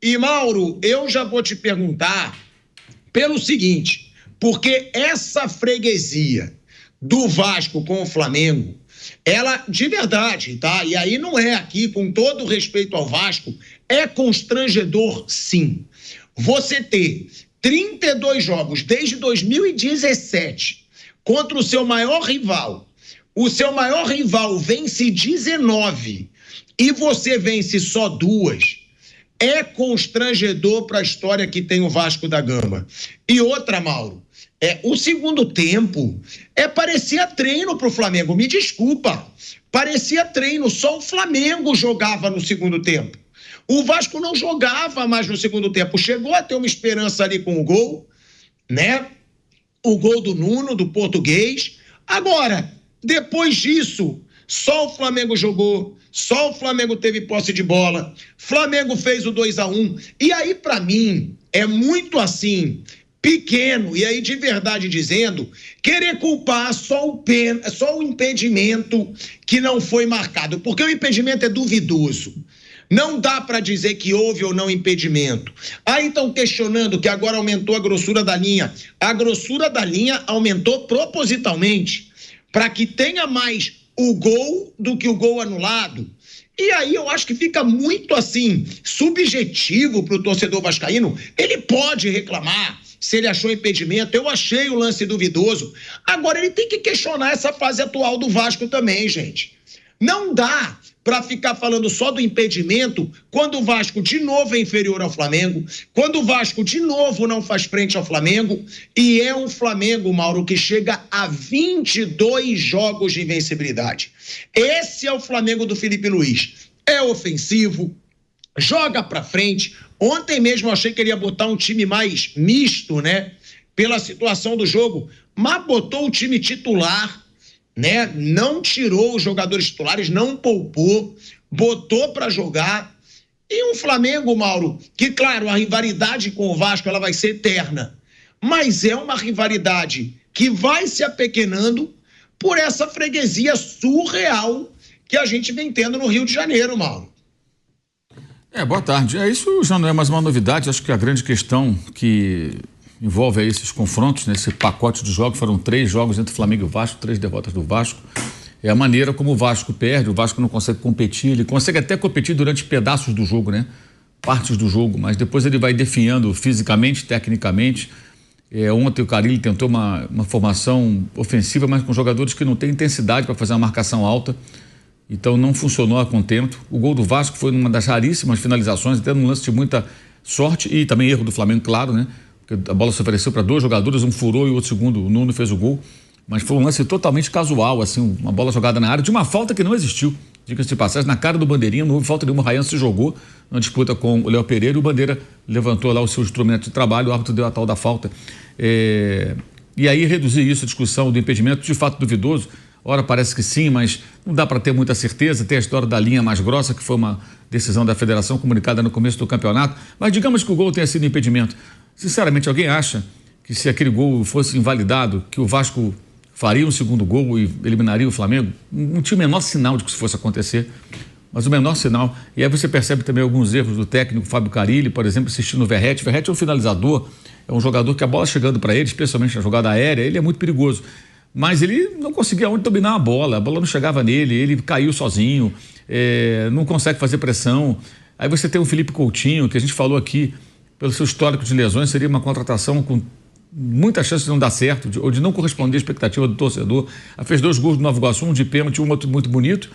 E, Mauro, eu já vou te perguntar pelo seguinte, porque essa freguesia do Vasco com o Flamengo, ela, de verdade, tá? E aí não é aqui, com todo respeito ao Vasco, é constrangedor, sim. Você ter 32 jogos desde 2017 contra o seu maior rival. O seu maior rival vence 19 e você vence só 2. É constrangedor para a história que tem o Vasco da Gama. E outra, Mauro, o segundo tempo parecia treino para o Flamengo. Me desculpa, parecia treino. Só o Flamengo jogava no segundo tempo. O Vasco não jogava mais no segundo tempo. Chegou a ter uma esperança ali com o gol, né? O gol do Nuno, do português. Agora, depois disso, só o Flamengo jogou, só o Flamengo teve posse de bola, Flamengo fez o 2-1. E aí, para mim, é muito assim, pequeno, e aí de verdade dizendo, querer culpar só o impedimento que não foi marcado, porque o impedimento é duvidoso. Não dá para dizer que houve ou não impedimento. Aí estão questionando que agora aumentou a grossura da linha. A grossura da linha aumentou propositalmente, para que tenha mais o gol do que o gol anulado. E aí eu acho que fica muito assim, subjetivo para o torcedor vascaíno. Ele pode reclamar se ele achou impedimento. Eu achei o lance duvidoso. Agora ele tem que questionar essa fase atual do Vasco também, gente. Não dá para ficar falando só do impedimento quando o Vasco de novo é inferior ao Flamengo, quando o Vasco de novo não faz frente ao Flamengo, e é um Flamengo, Mauro, que chega a 22 jogos de invencibilidade. Esse é o Flamengo do Felipe Luiz. É ofensivo, joga para frente. Ontem mesmo eu achei que ele ia botar um time mais misto, né? Pela situação do jogo, mas botou o time titular, né? Não tirou os jogadores titulares, não poupou, botou para jogar. E um Flamengo, Mauro, que claro, a rivalidade com o Vasco ela vai ser eterna, mas é uma rivalidade que vai se apequenando por essa freguesia surreal que a gente vem tendo no Rio de Janeiro, Mauro. Boa tarde. Isso já não é mais uma novidade. Acho que a grande questão que envolve aí esses confrontos, nesse pacote de jogos, foram 3 jogos entre Flamengo e Vasco, 3 derrotas do Vasco. É a maneira como o Vasco perde, o Vasco não consegue competir, ele consegue até competir durante pedaços do jogo, né? Partes do jogo, mas depois ele vai definhando fisicamente, tecnicamente. Ontem o Carille tentou uma formação ofensiva, mas com jogadores que não têm intensidade para fazer uma marcação alta, então não funcionou a contento. O gol do Vasco foi uma das raríssimas finalizações, até num lance de muita sorte e também erro do Flamengo, claro, né? Porque a bola se ofereceu para 2 jogadores, um furou e o outro segundo, o Nuno, fez o gol. Mas foi um lance totalmente casual, assim, uma bola jogada na área de uma falta que não existiu. Diga-se de passagem, na cara do Bandeirinha, não houve falta nenhuma. O Ryan se jogou na disputa com o Léo Pereira e o Bandeira levantou lá o seu instrumento de trabalho, o árbitro deu a tal da falta. E aí reduzir isso, a discussão do impedimento, de fato duvidoso. Ora parece que sim, mas não dá para ter muita certeza. Tem a história da linha mais grossa, que foi uma decisão da federação comunicada no começo do campeonato. Mas digamos que o gol tenha sido impedimento. Sinceramente, alguém acha que se aquele gol fosse invalidado, que o Vasco faria um segundo gol e eliminaria o Flamengo? Não tinha o menor sinal de que isso fosse acontecer, mas o menor sinal. E aí você percebe também alguns erros do técnico Fábio Carille, por exemplo, assistindo o Verratti. O Verratti é um finalizador, é um jogador que a bola chegando para ele, especialmente na jogada aérea, ele é muito perigoso. Mas ele não conseguia onde dominar a bola não chegava nele, ele caiu sozinho, não consegue fazer pressão. Aí você tem o Felipe Coutinho, que a gente falou aqui, pelo seu histórico de lesões, seria uma contratação com muita chance de não dar certo, ou de não corresponder à expectativa do torcedor. Fez 2 gols do Nova Iguaçu, um de pênalti, um outro muito bonito,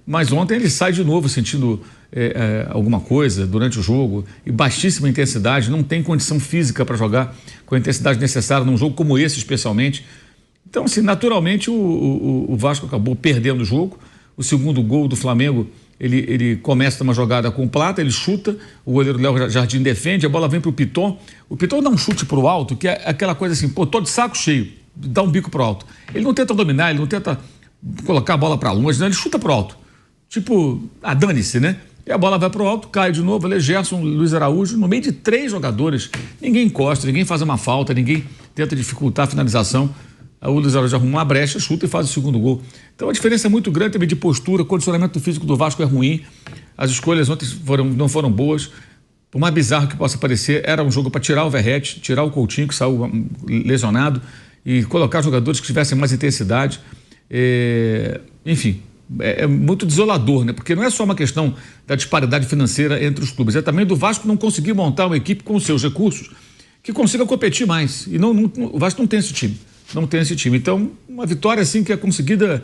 mas ontem ele sai de novo sentindo alguma coisa durante o jogo, e baixíssima intensidade, não tem condição física para jogar com a intensidade necessária num jogo como esse, especialmente. Então, assim, naturalmente o Vasco acabou perdendo o jogo. O segundo gol do Flamengo, ele começa uma jogada com o Plata, ele chuta, o goleiro Léo Jardim defende, a bola vem para o Piton dá um chute para o alto, que é aquela coisa assim, tô de saco cheio, dá um bico para o alto. Ele não tenta dominar, ele não tenta colocar a bola para longe, não, ele chuta para o alto. Tipo, dane-se, né? E a bola vai para o alto, cai de novo, ali Gerson, Luiz Araújo, no meio de 3 jogadores, ninguém encosta, ninguém faz uma falta, ninguém tenta dificultar a finalização. O Luiz Araújo arruma uma brecha, chuta e faz o segundo gol. Então a diferença é muito grande também de postura, o condicionamento físico do Vasco é ruim, as escolhas ontem não foram boas. por mais bizarro que possa parecer, era um jogo para tirar o Verratti, tirar o Coutinho, que saiu lesionado, e colocar jogadores que tivessem mais intensidade. Enfim, é muito desolador, né? Porque não é só uma questão da disparidade financeira entre os clubes, é também do Vasco não conseguir montar uma equipe com os seus recursos que consiga competir mais. E o Vasco não tem esse time. Não tem esse time. Então, uma vitória assim que é conseguida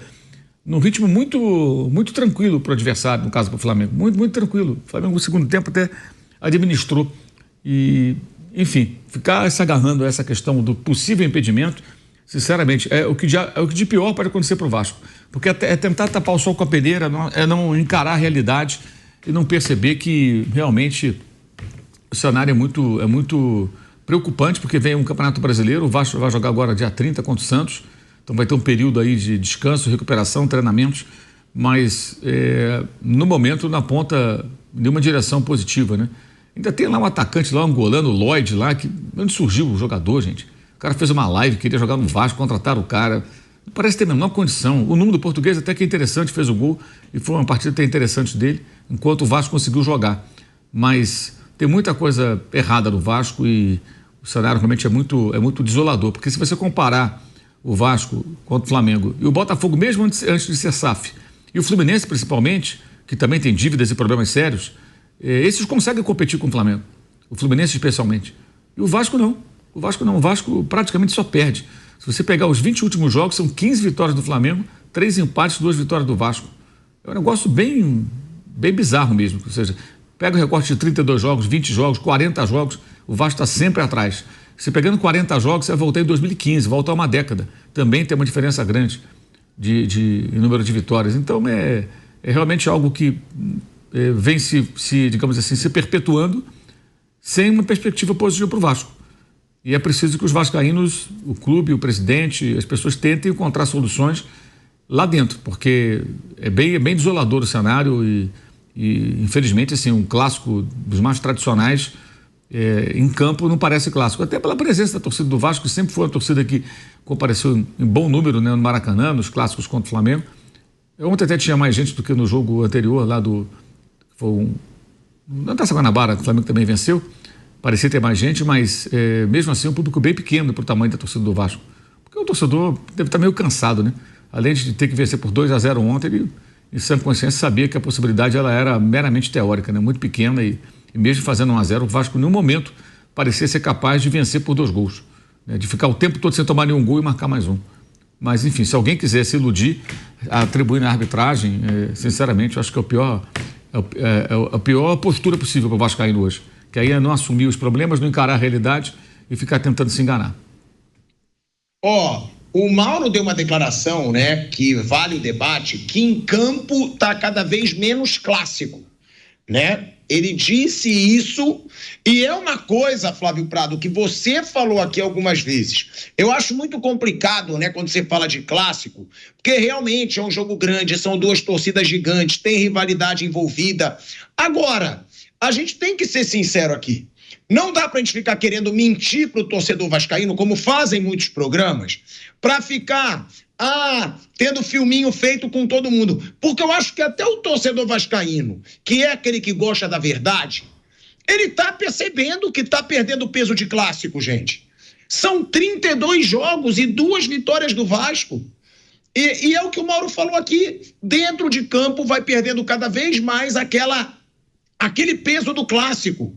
num ritmo muito, muito tranquilo para o adversário, no caso para o Flamengo. Muito, muito tranquilo. O Flamengo, no segundo tempo, até administrou. E, enfim, ficar se agarrando a essa questão do possível impedimento, sinceramente, é o que de pior pode acontecer para o Vasco. Porque é tentar tapar o sol com a peneira, é não encarar a realidade e não perceber que realmente o cenário é muito preocupante, porque vem um Campeonato Brasileiro, o Vasco vai jogar agora dia 30 contra o Santos, então vai ter um período aí de descanso, recuperação, treinamentos, mas no momento não aponta nenhuma direção positiva, né? Ainda tem lá um atacante lá, um angolano, o Lloyd lá, que onde surgiu o jogador, gente? O cara fez uma live, queria jogar no Vasco, contrataram o cara, não parece ter a menor condição. O número do português até que é interessante, fez o gol e foi uma partida até interessante dele, enquanto o Vasco conseguiu jogar, mas tem muita coisa errada no Vasco e o cenário realmente é muito desolador, porque se você comparar o Vasco contra o Flamengo e o Botafogo, mesmo antes de ser SAF, e o Fluminense principalmente, que também tem dívidas e problemas sérios, esses conseguem competir com o Flamengo, o Fluminense especialmente. E o Vasco não. O Vasco praticamente só perde. Se você pegar os 20 últimos jogos, são 15 vitórias do Flamengo, 3 empates, 2 vitórias do Vasco. É um negócio bem bizarro mesmo. Ou seja, pega o recorte de 32 jogos, 20 jogos, 40 jogos, o Vasco está sempre atrás. Se pegando 40 jogos, você vai voltar em 2015, voltar uma década. Também tem uma diferença grande de número de vitórias. Então é realmente algo que vem digamos assim, se perpetuando sem uma perspectiva positiva para o Vasco. E é preciso que os vascaínos, o clube, o presidente, as pessoas tentem encontrar soluções lá dentro, porque é bem desolador o cenário e infelizmente, assim, um clássico dos mais tradicionais em campo não parece clássico, até pela presença da torcida do Vasco, que sempre foi uma torcida que compareceu em bom número, né, no Maracanã, nos clássicos contra o Flamengo. Ontem até tinha mais gente do que no jogo anterior, lá na Taça Guanabara, que o Flamengo também venceu. Parecia ter mais gente, mas mesmo assim um público bem pequeno para o tamanho da torcida do Vasco. Porque o torcedor deve estar meio cansado, né? Além de ter que vencer por 2-0 ontem, ele, em sã consciência, sabia que a possibilidade ela era meramente teórica, né? Muito pequena e mesmo fazendo 1-0, o Vasco em nenhum momento parecia ser capaz de vencer por 2 gols, né? De ficar o tempo todo sem tomar nenhum gol e marcar mais um. Mas, enfim, se alguém quiser se iludir, atribuir na arbitragem, sinceramente, eu acho que é a pior postura possível para o vascaíno hoje. Que aí é não assumir os problemas, não encarar a realidade e ficar tentando se enganar. O Mauro deu uma declaração, né, que vale o debate, que em campo está cada vez menos clássico, né? Ele disse isso e é uma coisa, Flávio Prado, que você falou aqui algumas vezes. Eu acho muito complicado, né, quando você fala de clássico, porque realmente é um jogo grande, são 2 torcidas gigantes, tem rivalidade envolvida. Agora, a gente tem que ser sincero aqui. Não dá pra gente ficar querendo mentir pro torcedor vascaíno, como fazem muitos programas, pra ficar tendo filminho feito com todo mundo. Porque eu acho que até o torcedor vascaíno, que é aquele que gosta da verdade, ele tá percebendo que tá perdendo peso de clássico, gente. São 32 jogos e 2 vitórias do Vasco. E é o que o Mauro falou aqui. Dentro de campo vai perdendo cada vez mais aquele peso do clássico.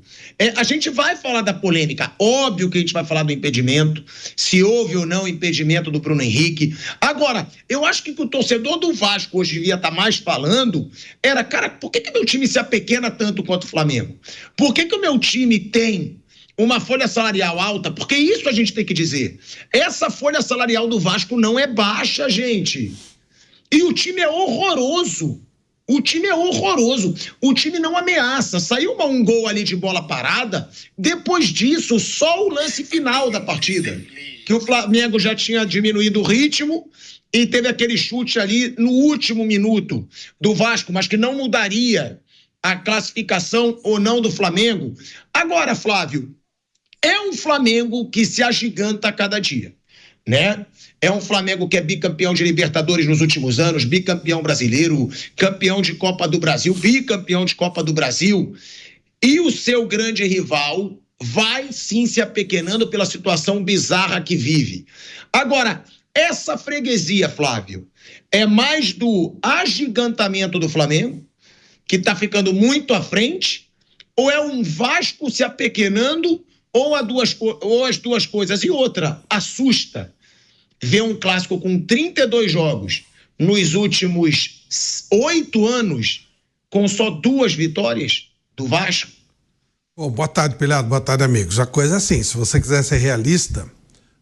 A gente vai falar da polêmica, óbvio que a gente vai falar do impedimento, se houve ou não impedimento do Bruno Henrique. Agora, eu acho que o torcedor do Vasco hoje devia estar mais falando, cara, por que meu time se apequena tanto quanto o Flamengo? Por que o meu time tem uma folha salarial alta? Porque isso a gente tem que dizer. Essa folha salarial do Vasco não é baixa, gente. E o time é horroroso. O time é horroroso, o time não ameaça, saiu um gol ali de bola parada, depois disso só o lance final da partida, que o Flamengo já tinha diminuído o ritmo e teve aquele chute ali no último minuto do Vasco, mas que não mudaria a classificação ou não do Flamengo. Agora, Flávio, é um Flamengo que se agiganta a cada dia, né? É um Flamengo que é bicampeão de Libertadores nos últimos anos, bicampeão brasileiro, campeão de Copa do Brasil, bicampeão de Copa do Brasil. E o seu grande rival vai sim se apequenando pela situação bizarra que vive. Agora, essa freguesia, Flávio, é mais do agigantamento do Flamengo, que está ficando muito à frente, ou é um Vasco se apequenando, ou as duas coisas? E outra, assusta ver um clássico com 32 jogos nos últimos 8 anos, com só 2 vitórias do Vasco? Bom, boa tarde, Pilhado, boa tarde, amigos. A coisa é assim, se você quiser ser realista,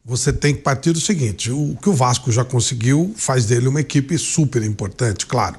você tem que partir do seguinte: o que o Vasco já conseguiu faz dele uma equipe super importante, claro.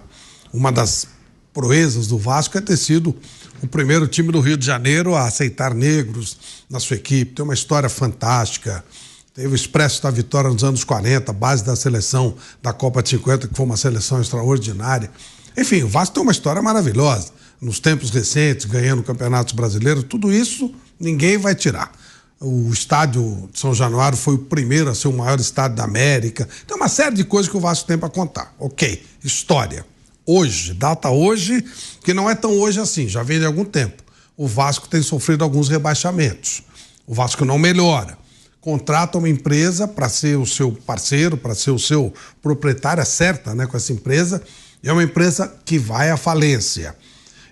Uma das proezas do Vasco é ter sido o primeiro time do Rio de Janeiro a aceitar negros na sua equipe. Tem uma história fantástica. Teve o Expresso da Vitória nos anos 40, base da seleção da Copa de 50, que foi uma seleção extraordinária. Enfim, o Vasco tem uma história maravilhosa. Nos tempos recentes, ganhando campeonatos brasileiros, tudo isso ninguém vai tirar. O estádio de São Januário foi o primeiro a ser o maior estádio da América. Tem uma série de coisas que o Vasco tem para contar. Ok, história. Hoje, data hoje, que não é tão hoje assim, já vem de algum tempo. O Vasco tem sofrido alguns rebaixamentos. O Vasco não melhora. Contrata uma empresa para ser o seu parceiro, para ser o seu proprietário, acerta, né, com essa empresa, e é uma empresa que vai à falência.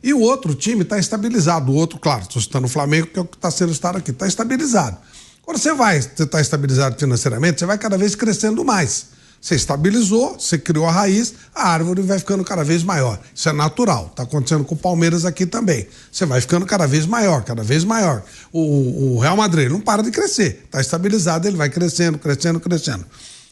E o outro time está estabilizado. O outro, claro, estou citando o Flamengo, que é o que está sendo citado aqui, está estabilizado. Quando você está estabilizado financeiramente, você vai cada vez crescendo mais. Você estabilizou, você criou a raiz, a árvore vai ficando cada vez maior. Isso é natural, está acontecendo com o Palmeiras aqui também. Você vai ficando cada vez maior, cada vez maior. O Real Madrid não para de crescer, está estabilizado, ele vai crescendo, crescendo, crescendo.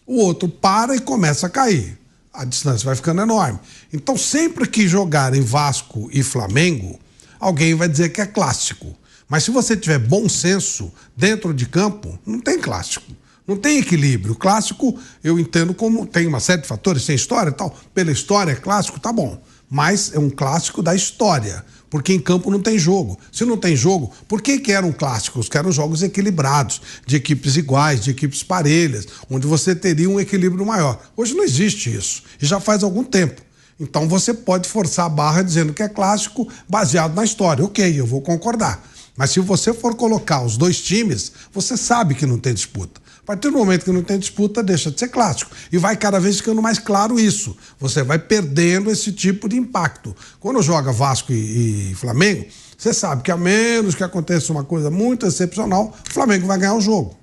O outro para e começa a cair. A distância vai ficando enorme. Então, sempre que jogarem Vasco e Flamengo, alguém vai dizer que é clássico. Mas se você tiver bom senso dentro de campo, não tem clássico. Não tem equilíbrio. O clássico, eu entendo como tem uma série de fatores, tem história e tal. Pela história, é clássico, tá bom. Mas é um clássico da história, porque em campo não tem jogo. Se não tem jogo, por que eram clássicos? Que eram jogos equilibrados, de equipes iguais, de equipes parelhas, onde você teria um equilíbrio maior. Hoje não existe isso, e já faz algum tempo. Então você pode forçar a barra dizendo que é clássico baseado na história. Ok, eu vou concordar. Mas se você for colocar os dois times, você sabe que não tem disputa. A partir do momento que não tem disputa, deixa de ser clássico. E vai cada vez ficando mais claro isso. Você vai perdendo esse tipo de impacto. Quando joga Vasco e Flamengo, você sabe que a menos que aconteça uma coisa muito excepcional, o Flamengo vai ganhar o jogo.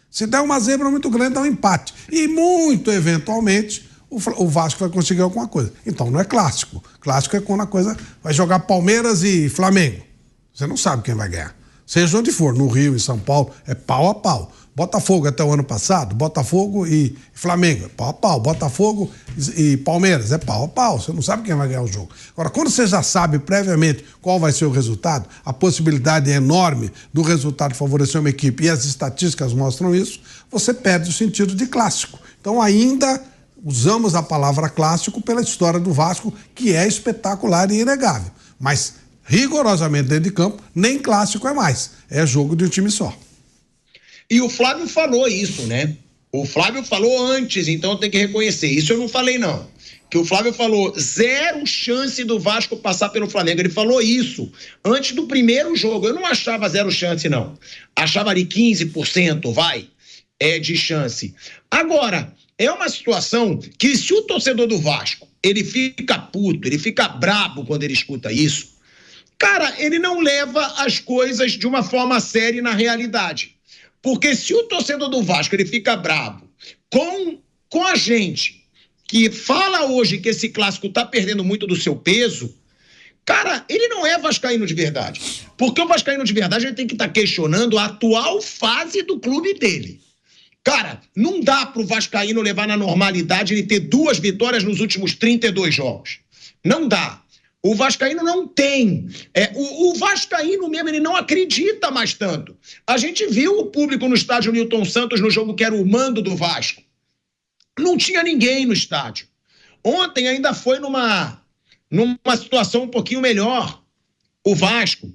Se der uma zebra muito grande, dá um empate. E muito eventualmente, o Vasco vai conseguir alguma coisa. Então não é clássico. Clássico é quando a coisa vai jogar Palmeiras e Flamengo. Você não sabe quem vai ganhar. Seja onde for, no Rio, em São Paulo, é pau a pau. Botafogo até o ano passado, Botafogo e Flamengo, é pau a pau. Botafogo e Palmeiras, é pau a pau. Você não sabe quem vai ganhar o jogo. Agora, quando você já sabe previamente qual vai ser o resultado, a possibilidade é enorme do resultado favorecer uma equipe, e as estatísticas mostram isso, você perde o sentido de clássico. Então, ainda usamos a palavra clássico pela história do Vasco, que é espetacular e inegável. Mas, rigorosamente dentro de campo, nem clássico é mais. É jogo de um time só. E o Flávio falou isso, né? O Flávio falou antes, então tem que reconhecer. Isso eu não falei, não. Que o Flávio falou 0 chance do Vasco passar pelo Flamengo. Ele falou isso antes do primeiro jogo. Eu não achava 0 chance, não. Achava ali 15%, de chance. Agora, é uma situação que se o torcedor do Vasco, ele fica puto, ele fica brabo quando ele escuta isso, cara, ele não leva as coisas de uma forma séria na realidade. Porque se o torcedor do Vasco ele fica bravo com a gente, que fala hoje que esse clássico está perdendo muito do seu peso, cara, ele não é vascaíno de verdade. Porque o vascaíno de verdade ele tem que estar questionando a atual fase do clube dele. Cara, não dá pro vascaíno levar na normalidade ele ter 2 vitórias nos últimos 32 jogos. Não dá. O vascaíno não tem. O vascaíno mesmo, ele não acredita mais tanto. A gente viu o público no estádio Newton Santos no jogo que era o mando do Vasco. Não tinha ninguém no estádio. Ontem ainda foi numa situação um pouquinho melhor. O Vasco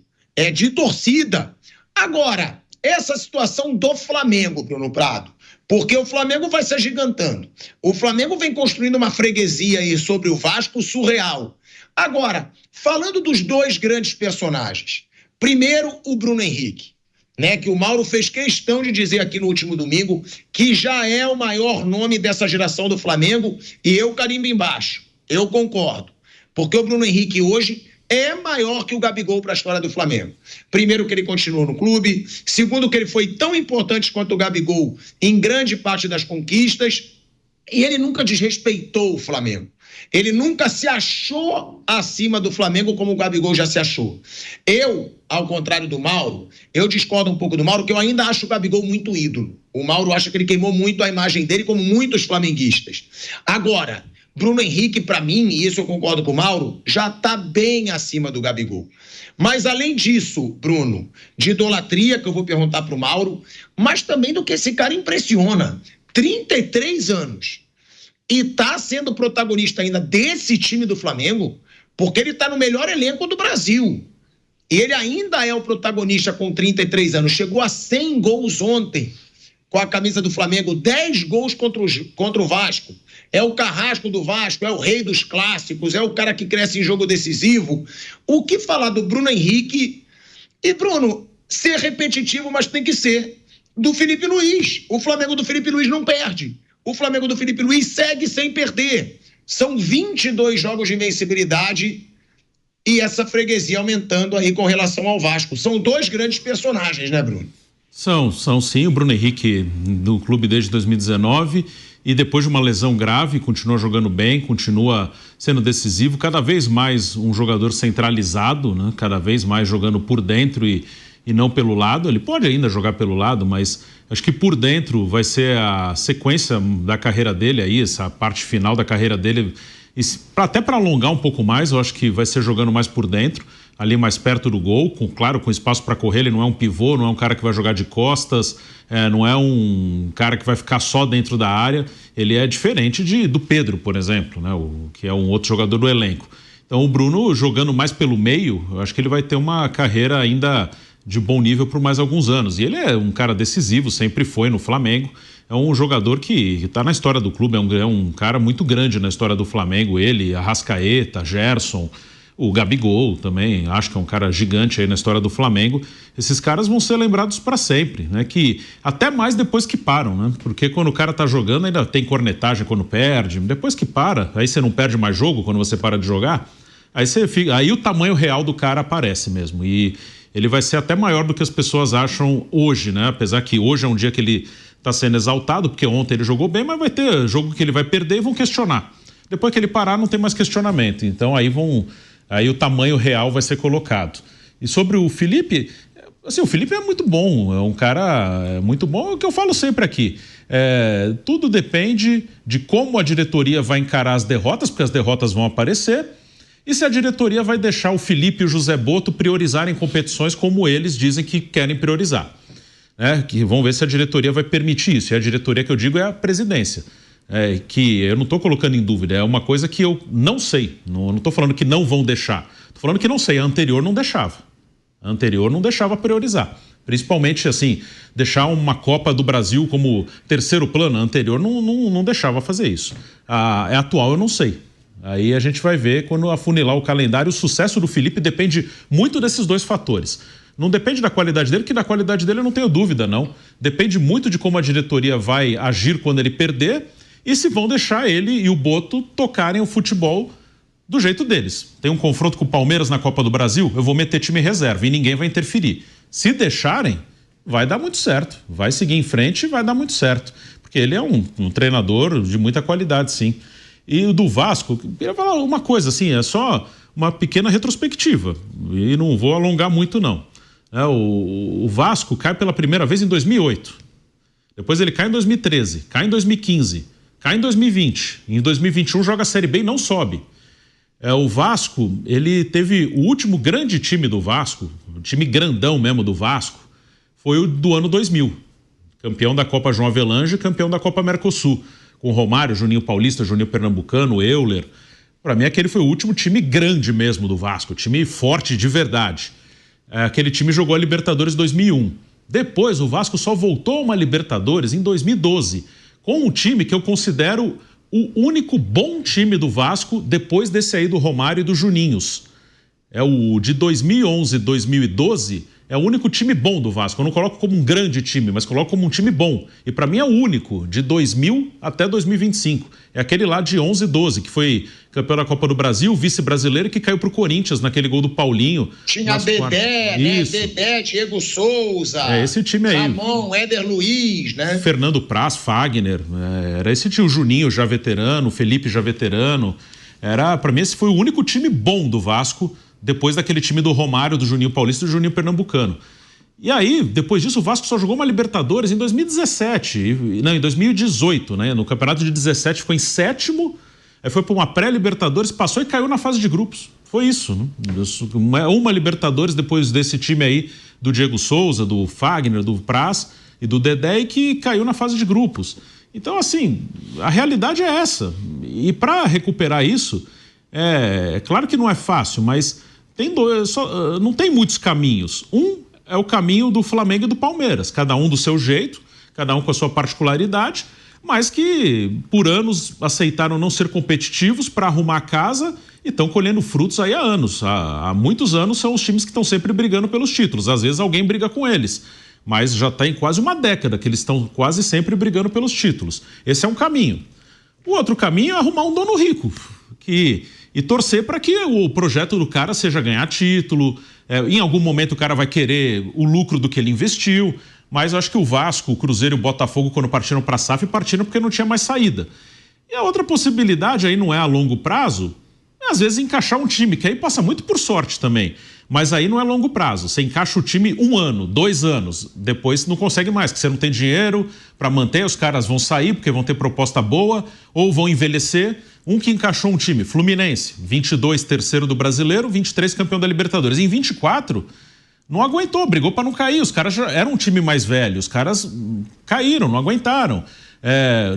de torcida. Agora, essa situação do Flamengo, Bruno Prado, porque o Flamengo vai se agigantando. O Flamengo vem construindo uma freguesia aí sobre o Vasco surreal. Agora, falando dos 2 grandes personagens, Primeiro, o Bruno Henrique, né, que o Mauro fez questão de dizer aqui no último domingo que já é o maior nome dessa geração do Flamengo, e eu carimbo embaixo. Eu concordo. Porque o Bruno Henrique hoje é maior que o Gabigol para a história do Flamengo. Primeiro, que ele continuou no clube. Segundo, que ele foi tão importante quanto o Gabigol em grande parte das conquistas. E ele nunca desrespeitou o Flamengo. Ele nunca se achou acima do Flamengo como o Gabigol já se achou. Eu, ao contrário do Mauro, eu discordo um pouco do Mauro, que eu ainda acho o Gabigol muito ídolo. O Mauro acha que ele queimou muito a imagem dele, como muitos flamenguistas. Agora, Bruno Henrique, para mim, e isso eu concordo com o Mauro, já está bem acima do Gabigol. Mas além disso, Bruno, de idolatria, que eu vou perguntar para o Mauro, mas também do que esse cara impressiona. 33 anos. E está sendo protagonista ainda desse time do Flamengo, porque ele está no melhor elenco do Brasil. E ele ainda é o protagonista com 33 anos. Chegou a 100 gols ontem com a camisa do Flamengo, 10 gols contra o Vasco. É o carrasco do Vasco, é o rei dos clássicos, é o cara que cresce em jogo decisivo. O que falar do Bruno Henrique? E, Bruno, ser repetitivo, mas tem que ser. Do Felipe Luiz. O Flamengo do Felipe Luiz não perde. O Flamengo do Felipe Luiz segue sem perder. São 22 jogos de invencibilidade e essa freguesia aumentando aí com relação ao Vasco. São dois grandes personagens, né, Bruno? São sim. O Bruno Henrique no clube desde 2019 e depois de uma lesão grave continua jogando bem, continua sendo decisivo, cada vez mais um jogador centralizado, né? Cada vez mais jogando por dentro e não pelo lado. Ele pode ainda jogar pelo lado, mas acho que por dentro vai ser a sequência da carreira dele aí, essa parte final da carreira dele, até para alongar um pouco mais, eu acho que vai ser jogando mais por dentro, ali mais perto do gol, com espaço para correr. Ele não é um pivô, não é um cara que vai jogar de costas, não é um cara que vai ficar só dentro da área. Ele é diferente do Pedro, por exemplo, né, que é um outro jogador do elenco. Então o Bruno jogando mais pelo meio, eu acho que ele vai ter uma carreira ainda de bom nível por mais alguns anos. E ele é um cara decisivo, sempre foi no Flamengo. É um jogador que está na história do clube, é um cara muito grande na história do Flamengo. Ele, Arrascaeta, Gerson, o Gabigol também, acho que é um cara gigante aí na história do Flamengo. Esses caras vão ser lembrados para sempre, né? Que até mais depois que param, né? Porque quando o cara tá jogando ainda tem cornetagem quando perde. Depois que para, aí você não perde mais jogo quando você para de jogar. Aí o tamanho real do cara aparece mesmo. E ele vai ser até maior do que as pessoas acham hoje, né? Apesar que hoje é um dia que ele está sendo exaltado, porque ontem ele jogou bem, mas vai ter jogo que ele vai perder e vão questionar. Depois que ele parar, não tem mais questionamento. Então aí o tamanho real vai ser colocado. E sobre o Felipe, assim, o Felipe é muito bom, é um cara muito bom, é o que eu falo sempre aqui. Tudo depende de como a diretoria vai encarar as derrotas, porque as derrotas vão aparecer. E se a diretoria vai deixar o Felipe e o José Botto priorizarem competições como eles dizem que querem priorizar. Que vão ver se a diretoria vai permitir isso. E a diretoria que eu digo é a presidência. Que eu não estou colocando em dúvida, é uma coisa que eu não sei. Não estou falando que não vão deixar. Estou falando que não sei. A anterior não deixava. A anterior não deixava priorizar. Principalmente, assim, deixar uma Copa do Brasil como terceiro plano. A anterior não deixava fazer isso. A atual eu não sei. Aí a gente vai ver quando afunilar o calendário. O sucesso do Felipe depende muito desses dois fatores. Não depende da qualidade dele, que da qualidade dele eu não tenho dúvida, não. Depende muito de como a diretoria vai agir quando ele perder e se vão deixar ele e o Botto tocarem o futebol do jeito deles. Tem um confronto com o Palmeiras na Copa do Brasil, eu vou meter time reserva e ninguém vai interferir. Se deixarem, vai dar muito certo. Vai seguir em frente e vai dar muito certo. Porque ele é um treinador de muita qualidade, sim. E o do Vasco, eu queria falar uma coisa, assim, é só uma pequena retrospectiva. E não vou alongar muito, não. O Vasco cai pela primeira vez em 2008. Depois ele cai em 2013, cai em 2015, cai em 2020. Em 2021 joga a Série B e não sobe. O Vasco, ele teve o último grande time do Vasco, o time grandão mesmo do Vasco, foi o do ano 2000. Campeão da Copa João Avelange e campeão da Copa Mercosul. Com Romário, Juninho Paulista, Juninho Pernambucano, Euler. Para mim, aquele foi o último time grande mesmo do Vasco, time forte de verdade. Aquele time jogou a Libertadores 2001. Depois, o Vasco só voltou a uma Libertadores em 2012, com um time que eu considero o único bom time do Vasco depois desse aí do Romário e do Juninhos. é o de 2011 e 2012, é o único time bom do Vasco. Eu não coloco como um grande time, mas coloco como um time bom. E para mim é o único, de 2000 até 2025. É aquele lá de 11 e 12, que foi campeão da Copa do Brasil, vice-brasileiro, que caiu pro Corinthians naquele gol do Paulinho. Tinha Dedé, né? Dedé, Diego Souza. É esse time aí. Ramon, Éder Luiz, né? Fernando Praz, Fagner. Era esse time. O Juninho já veterano, o Felipe já veterano. Para mim esse foi o único time bom do Vasco, depois daquele time do Romário, do Juninho Paulista e do Juninho Pernambucano. E aí, depois disso, o Vasco só jogou uma Libertadores em 2017, não, em 2018, né? No campeonato de 17 ficou em sétimo, aí foi para uma pré-Libertadores, passou e caiu na fase de grupos. Foi isso, né? Uma Libertadores depois desse time aí do Diego Souza, do Fagner, do Praz e do Dedé, e que caiu na fase de grupos. Então, assim, a realidade é essa. E para recuperar isso, é claro que não é fácil, mas não tem muitos caminhos. Um é o caminho do Flamengo e do Palmeiras, cada um do seu jeito, cada um com a sua particularidade, mas que por anos aceitaram não ser competitivos para arrumar a casa e estão colhendo frutos aí há anos. Há muitos anos são os times que estão sempre brigando pelos títulos. Às vezes alguém briga com eles, mas já está em quase uma década que eles estão quase sempre brigando pelos títulos. Esse é um caminho. O outro caminho é arrumar um dono rico e torcer para que o projeto do cara seja ganhar título. Em algum momento o cara vai querer o lucro do que ele investiu, mas eu acho que o Vasco, o Cruzeiro e o Botafogo, quando partiram para a SAF, partiram porque não tinha mais saída. E a outra possibilidade aí não é a longo prazo, é às vezes encaixar um time, que aí passa muito por sorte também, mas aí não é longo prazo. Você encaixa o time 1 ano, 2 anos, depois não consegue mais, porque você não tem dinheiro para manter, os caras vão sair porque vão ter proposta boa ou vão envelhecer. Um que encaixou um time, Fluminense, 22 terceiro do Brasileiro, 23 campeão da Libertadores. Em 24 não aguentou, brigou para não cair. Os caras já eram um time mais velho, os caras caíram, não aguentaram.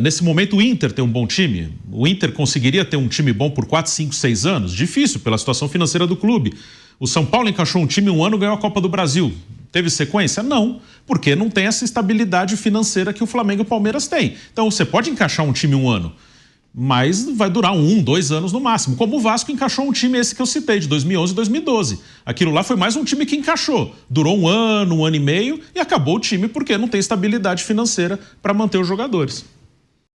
Nesse momento o Inter tem um bom time. O Inter conseguiria ter um time bom por 4, 5, 6 anos? Difícil pela situação financeira do clube. O São Paulo encaixou um time 1 ano e ganhou a Copa do Brasil. Teve sequência? Não, porque não tem essa estabilidade financeira que o Flamengo e o Palmeiras têm. Então você pode encaixar um time 1 ano, mas vai durar 1, 2 anos no máximo. Como o Vasco encaixou um time esse que eu citei, de 2011 e 2012. Aquilo lá foi mais um time que encaixou. Durou 1 ano e meio e acabou o time porque não tem estabilidade financeira para manter os jogadores.